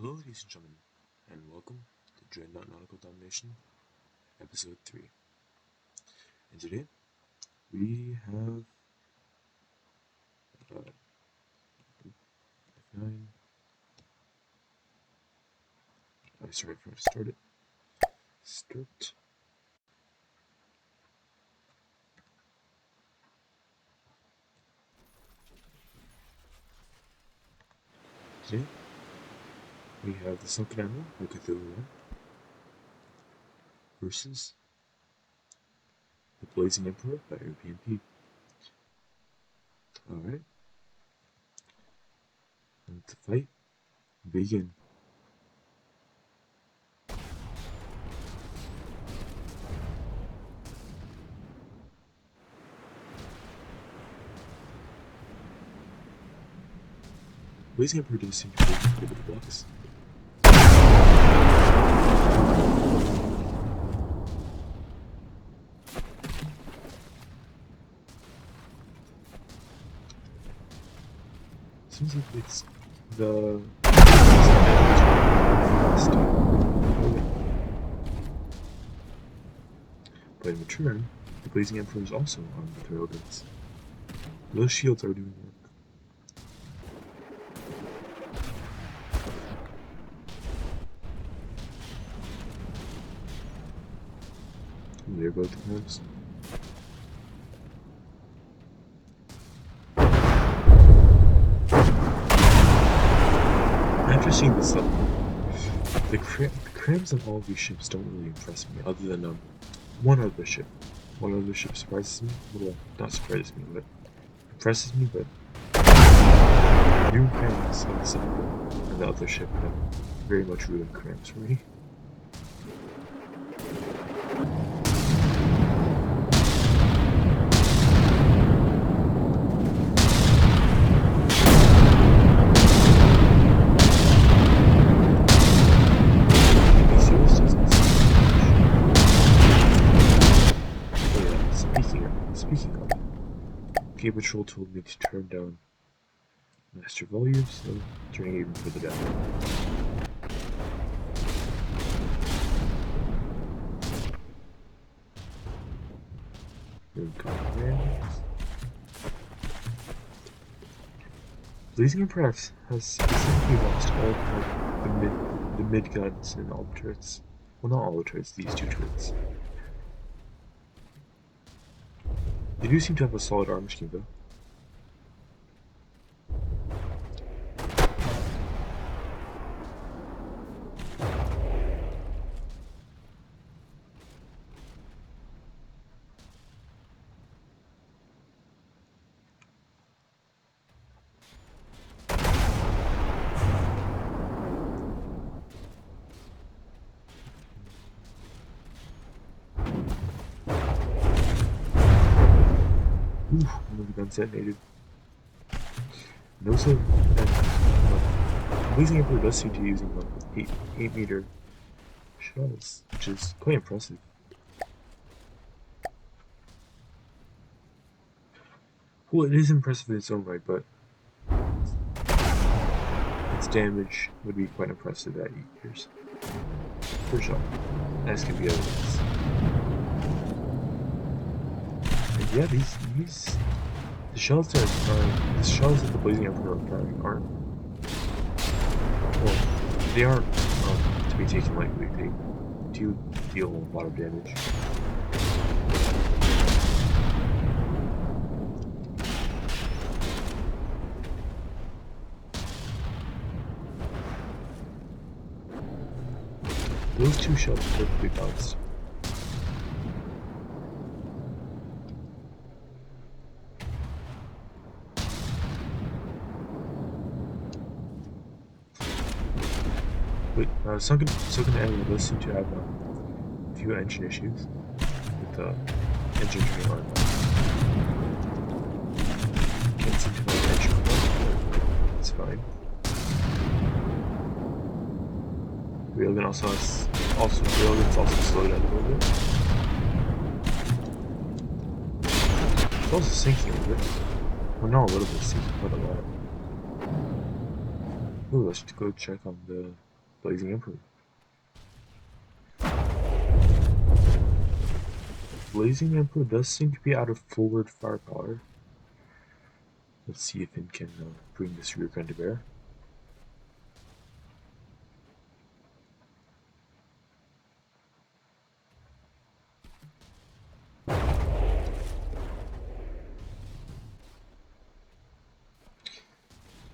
Hello, ladies and gentlemen, and welcome to Dreadnought Nautical Domination, Episode 3. And today, we have F9. Sorry, I forgot to start it. Start. Today, we have the Sunken Admiral by Cthulhu versus the Blazing Emperor by Airbnb. Alright. Let the fight begin. Blazing Emperor doesn't seem to be able to block us. Seems like it's the but in return, the Blazing Emperor is also armed with railguns. Those shields are doing work. There go the crabs. After seeing this level, the crabs on all of these ships don't really impress me, other than one other ship. One other ship surprises me. Well, not surprises me, but impresses me, but new crabs on the Sunken and the other ship have very much ruined crabs for me. Game Patrol told me to turn down master volume, so turning even further down. Blazing Emperor has specifically lost all the mid guns and all the turrets. Well, not all the turrets, these two turrets. They do seem to have a solid armor scheme, though. One of the guns detonated. And also, Blazing Emperor does seem to be using 8 meter shells, which is quite impressive. Well, it is impressive in its own right, but its damage would be quite impressive at 8 meters per shell, as can be evidenced. And yeah, the shells that the Blazing Emperor are firing aren't, well, they aren't to be taken lightly. They do deal a lot of damage. Those two shells are perfectly balanced. Sunken Admiral does seem to have a few engine issues with the engine turning on. Can't seem to find the engine but it's fine. Railgun Railgun's also slowed down a little bit. It's also sinking a little bit. Well, not a little bit, it's sinking quite a lot. Ooh, let's go check on the Blazing Emperor. Blazing Emperor does seem to be out of forward firepower. Let's see if it can bring this rear gun to bear.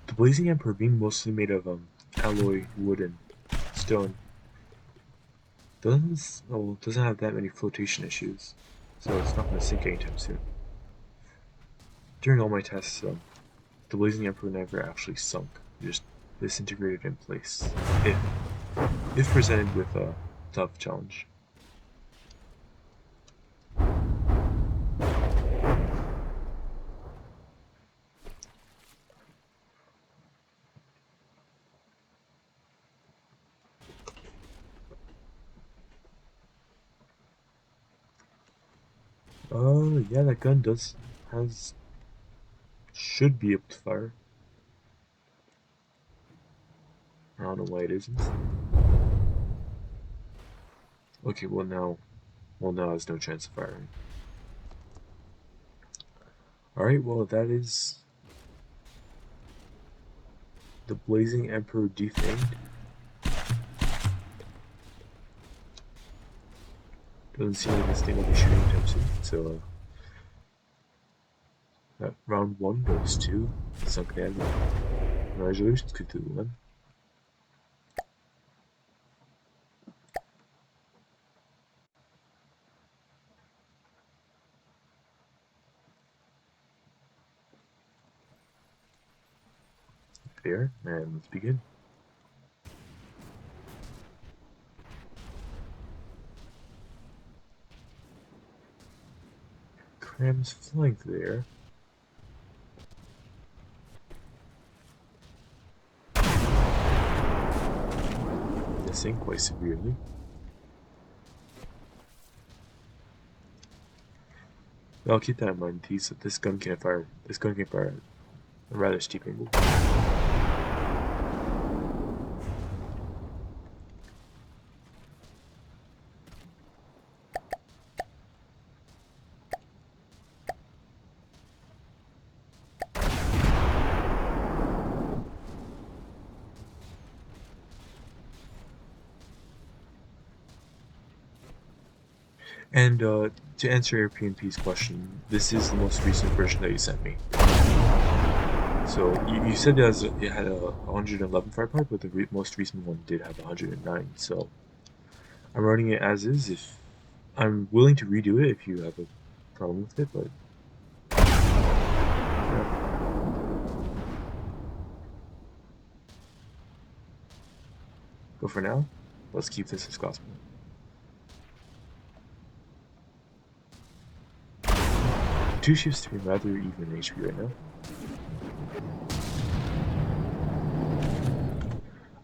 The Blazing Emperor, being mostly made of alloy, wood, and stone, doesn't have that many flotation issues, so it's not going to sink anytime soon. During all my tests, the Blazing Emperor never actually sunk, just disintegrated in place, if presented with a tough challenge. Yeah, that gun should be able to fire. I don't know why it isn't. Okay, well now it has no chance of firing. Alright, well that is the Blazing Emperor defanged. Doesn't seem like this thing will be shooting anytime soon, so that round 1 goes to Sunken Admiral. Congratulations, Cthulhu. There, and let's begin. Crams flank there. Missing quite severely. I'll keep that in mind. This gun can fire at a rather steep angle. And to answer your PNP's question, this is the most recent version that you sent me. So you said it had a 111 firepower, but the most recent one did have 109. So I'm running it as is. If I'm willing to redo it if you have a problem with it, but yeah. But for now, let's keep this as gospel. Two ships to be rather even in HP right now.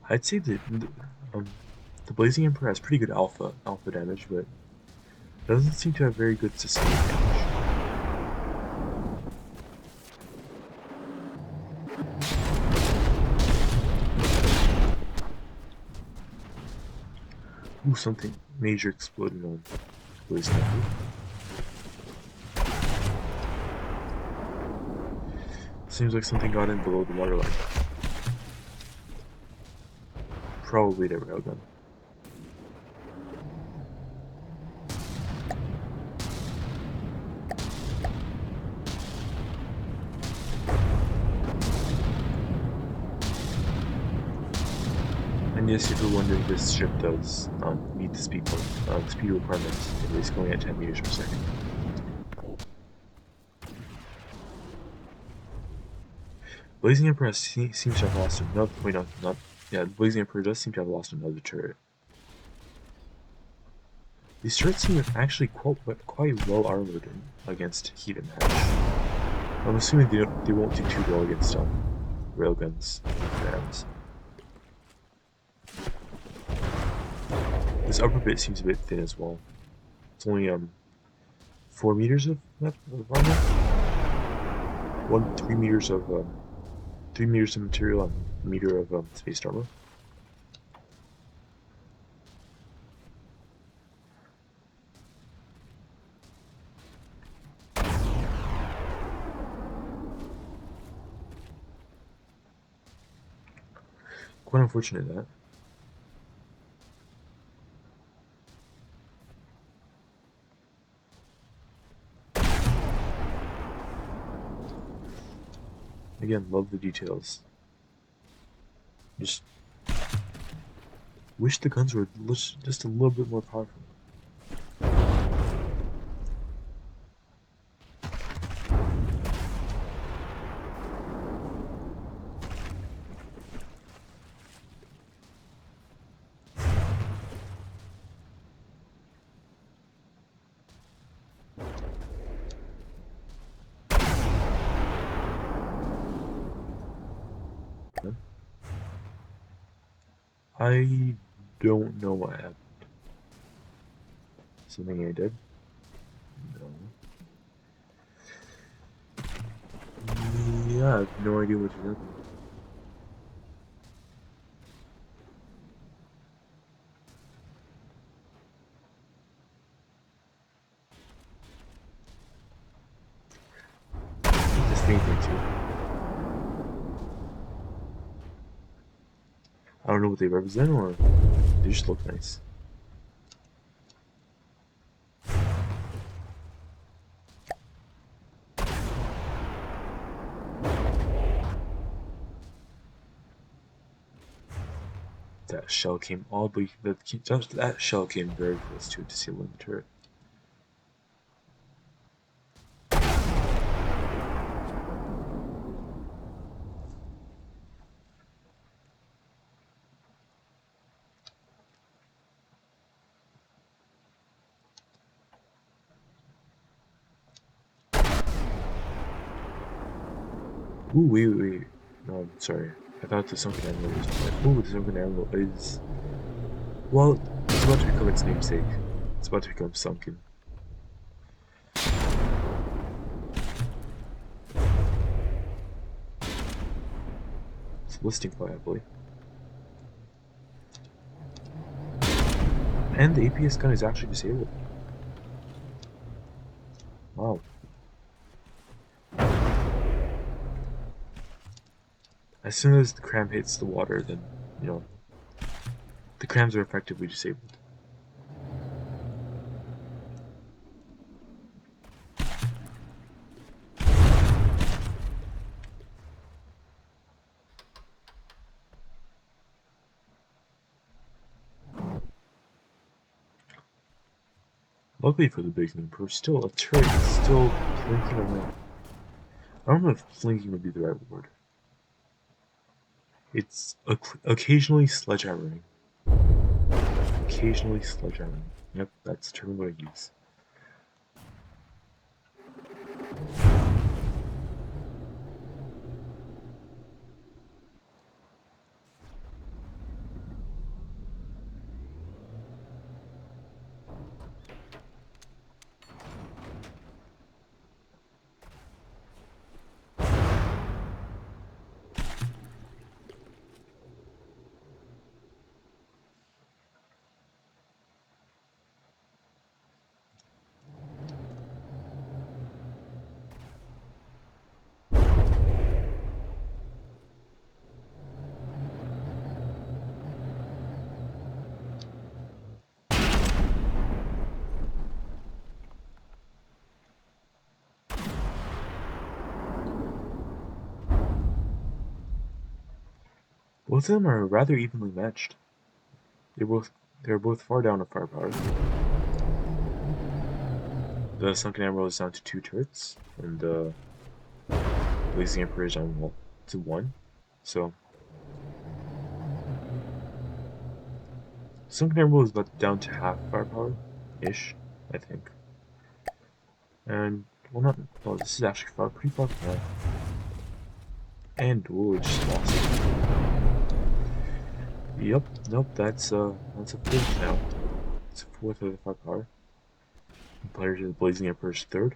I'd say that the Blazing Emperor has pretty good alpha damage, but doesn't seem to have very good sustained damage. Ooh, something major exploded on Blazing Emperor. Seems like something got in below the waterline. Probably the railgun. And yes, if you're wondering, this ship does meet the speed requirements. It is going at 10 meters per second. Blazing Emperor seems to have lost another. Wait, not. Yeah, the Blazing Emperor does seem to have lost another turret. These turrets seem actually quite well armored against heat and hatch. I'm assuming they won't do too well against railguns and rams. This upper bit seems a bit thin as well. It's only 4 meters of armor. 3 meters of 3 meters of material and a meter of spaced armor. Quite unfortunate that. Again, love the details. Just wish the guns were just a little bit more powerful. I don't know what happened. Something I did? No. Yeah, I have no idea what just happened. This thing too. I don't know what they represent, or they just look nice. That shell came all the way. That shell came very close to disabling the turret. Ooh, wait. No, I'm sorry. I thought the Sunken Admiral was dead. Ooh, the Sunken Admiral is... Well, it's about to become its namesake. It's about to become Sunken. It's listing quite heavily. And the APS gun is actually disabled. Wow. As soon as the cram hits the water, then, you know, the crams are effectively disabled. Luckily for the big thing, but still, a turret is still plinking around. I don't know if plinking would be the right word. It's occasionally sledgehammering. Occasionally sledgehammering. Yep, that's the term I'm going to use. Both of them are rather evenly matched. They're both far down on firepower. The Sunken Admiral is down to 2 turrets, and the Blazing Emperor is down to 1. So Sunken Admiral is about down to half firepower-ish, I think. And well, no, this is actually pretty far from that. And Duel just lost it. Yep, nope, that's a fourth now. It's a fourth of the firepower. Player to the Blazing Emperor's third.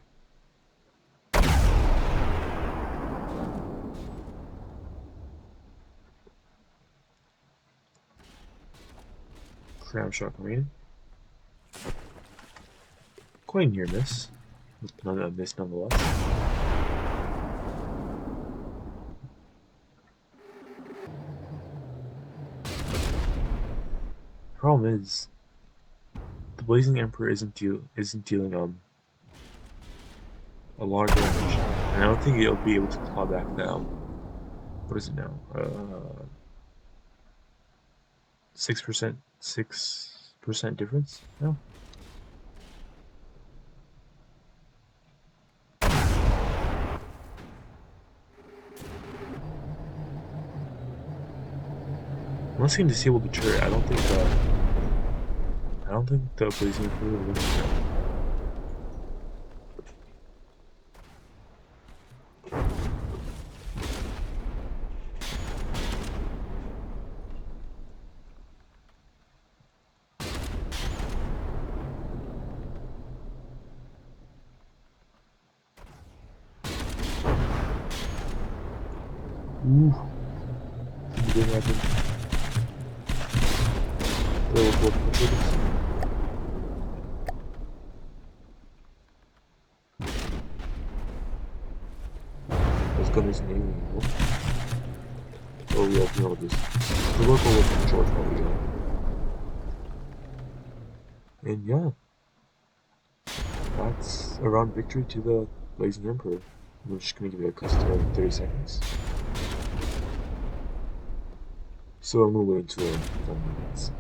Cram shot coming in. Quite near miss. Not a miss nonetheless. problem is, the Blazing Emperor isn't dealing a lot of damage, and I don't think it'll be able to claw back that. What is it now? 6% difference now. Unless he can disable the turret, I don't think the Blazing Emperor will win the turret. Ooh. Didn't happen. Let's go this name. Oh, yeah, you know this. The local will control probably. And yeah, that's a round victory to the Blazing Emperor. I'm just gonna give it a custom 30 seconds. So I'm gonna wait until 5 minutes.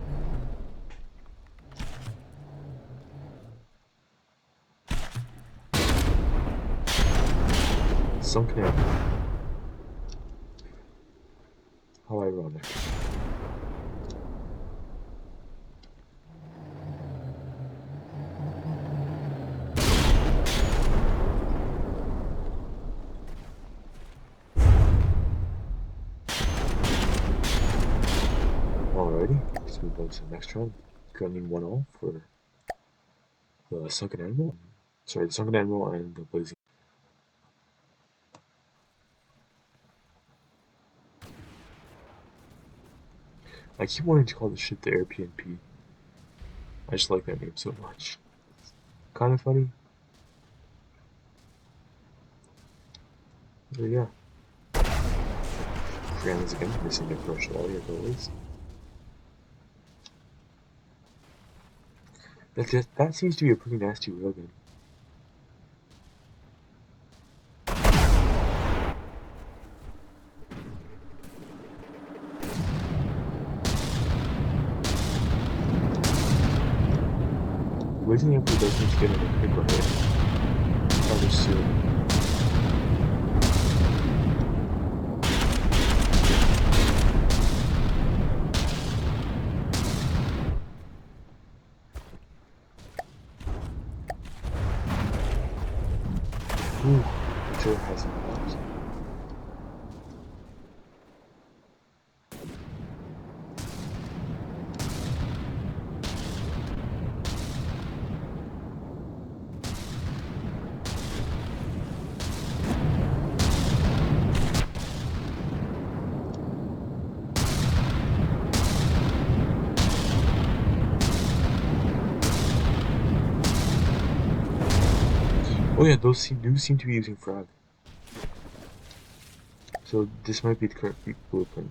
Sunken. How ironic. Alrighty, let's move on to the next round. Currently 1-0 for the Sunken Admiral. Sorry, the Sunken Admiral and the Blazing. I keep wanting to call this ship the Air PNP. I just like that name so much. Kind of funny. But yeah. Friends again, missing the commercial audio as always. That seems to be a pretty nasty railgun. Blazing Emperor does need to get in a critical hit rather soon. Ooh, the turret has some bombs. Oh yeah, those do seem to be using frag. So this might be the correct blueprint.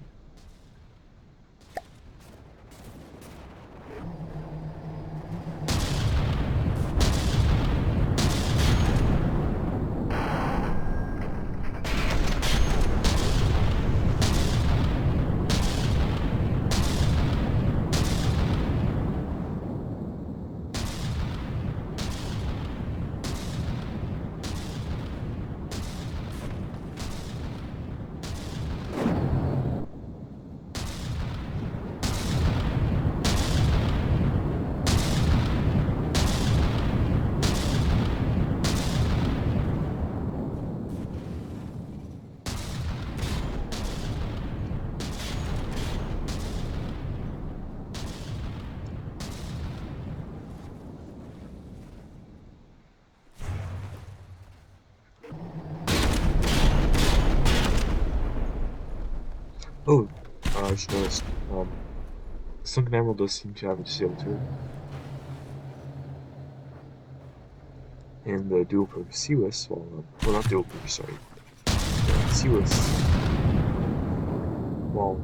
Oh, I just noticed, Sunken Admiral does seem to have a disabled turret. And the dual purpose CUS, well not dual purpose, sorry. CUS, well,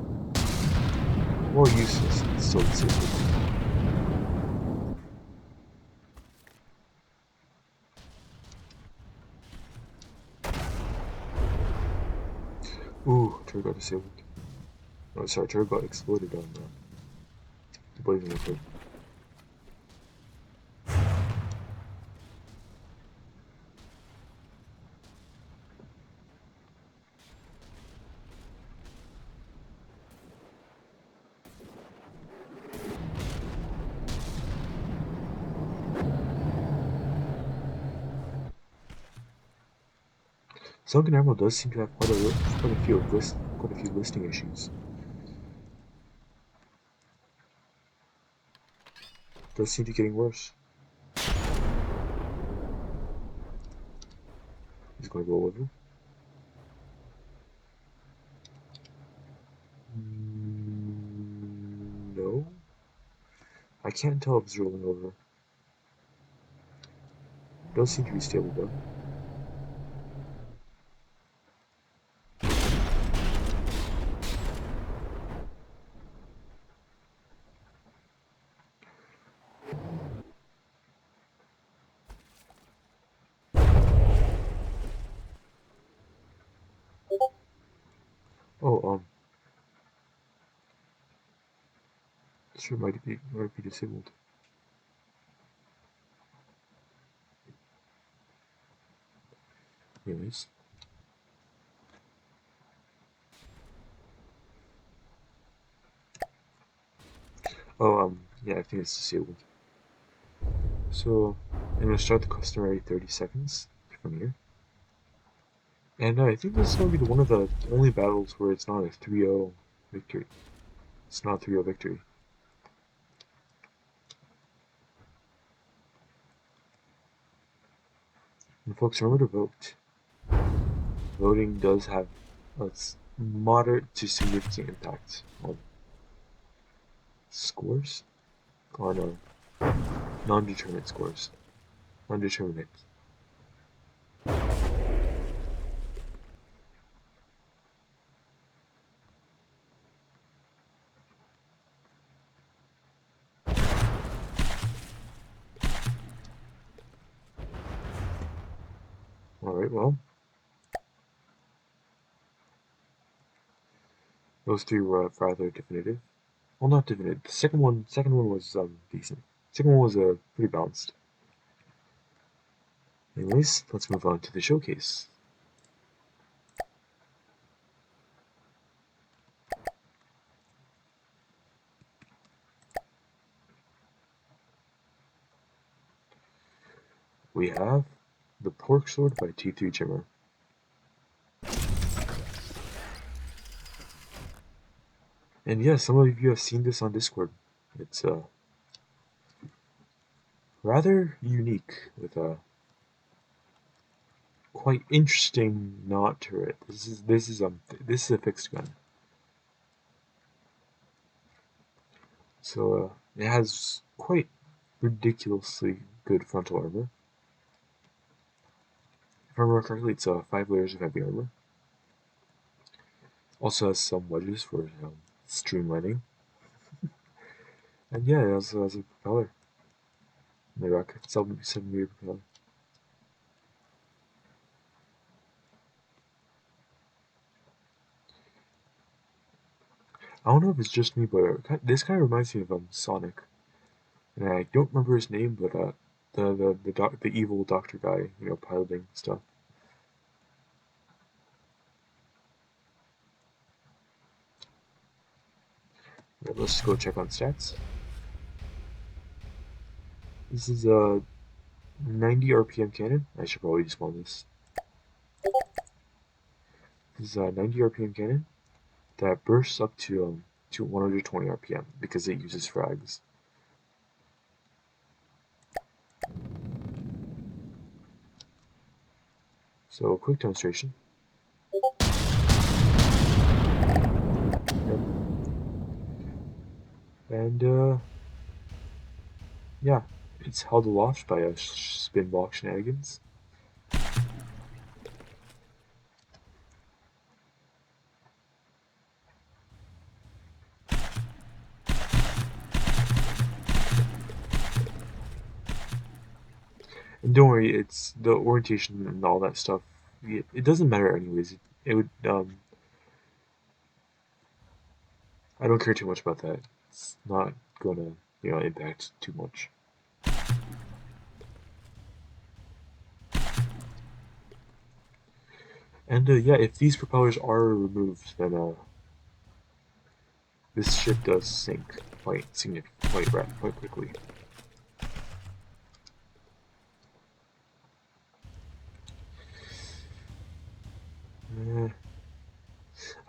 more useless, it's still disabled. Ooh, turret got disabled. Oh, sorry, turret got exploded on the blazing liquid. Sunken Admiral does seem to have quite a few listing issues. Does seem to be getting worse. He's going to go over. No, I can't tell if it's rolling over. Does seem to be stable though. Oh, this might be disabled. Anyways. Oh, yeah, I think it's disabled. So, I'm gonna start the customary 30 seconds from here. And I think this is gonna be one of the only battles where it's not a 3-0 victory. It's not a 3-0 victory. And folks, remember to vote. Voting does have a moderate to significant impact on scores, on non-determinate scores. Undeterminate. Alright, well, those three were rather definitive. Well, not definitive. The second one was decent. Second one was pretty balanced. Anyways, let's move on to the showcase. We have the Pork Sword by T3 Chimmer. And yeah, some of you have seen this on Discord. It's rather unique with a quite interesting knot turret. This is a fixed gun. So it has quite ridiculously good frontal armor. If I remember correctly, it's 5 layers of heavy armor. Also has some wedges for streamlining. And yeah, it also has a propeller. The rocket 7-meter propeller. I don't know if it's just me, but this kind of reminds me of Sonic. And I don't remember his name, but the evil doctor guy, piloting stuff. Yeah, let's just go check on stats. This is a 90 RPM cannon. I should probably despawn this. This is a 90 RPM cannon that bursts up to 120 RPM because it uses frags. So quick demonstration. Yep. And yeah, it's held aloft by a spin block shenanigans. And don't worry, it's the orientation and all that stuff. It doesn't matter anyways. It would I don't care too much about that. It's not gonna, impact too much. And yeah, if these propellers are removed, then this ship does sink quite quickly. Uh,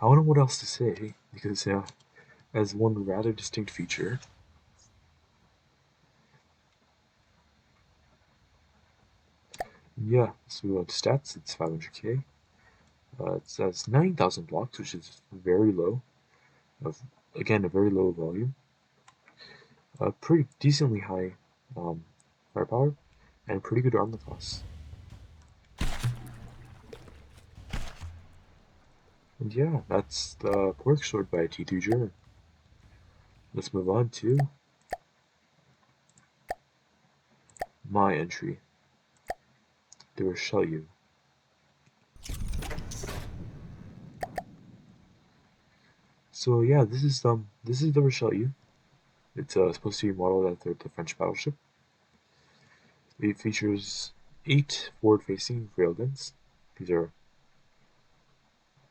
I don't know what else to say because as one rather distinct feature, yeah. So we go to stats. It's 500k. It says 9,000 blocks, which is very low. Of again a very low volume. Pretty decently high firepower, and pretty good armor class. And yeah, that's the Pork Sword by T3 German. Let's move on to my entry. The Rochelle. So yeah, this is the Rochelle. It's supposed to be modeled after the French battleship. It features 8 forward-facing railguns. These are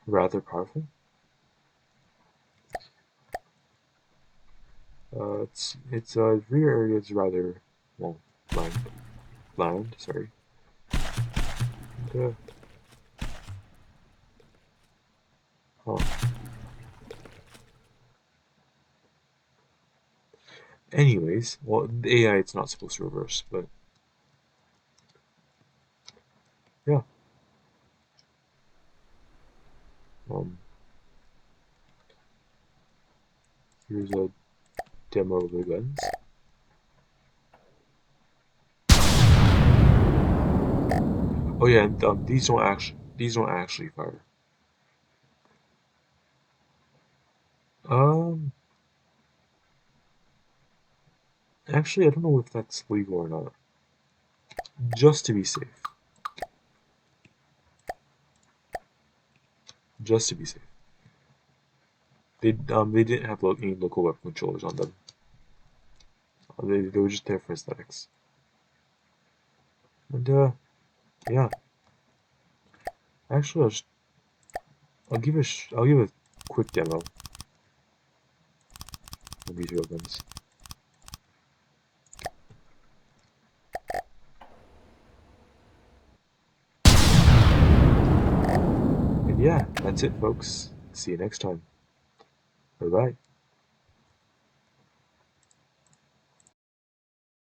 rather powerful. Its rear area is rather well bland. Sorry. And, huh. Anyways, well, the AI it's not supposed to reverse, but yeah. Um, Here's a demo of the guns. Oh yeah, and these don't actually fire. Um, Actually, I don't know if that's legal or not. Just to be safe. Just to be safe. They didn't have any local weapon controllers on them. They were just there for aesthetics. And yeah. Actually, I'll give a quick demo of these real guns. And yeah, that's it, folks. See you next time. Bye bye.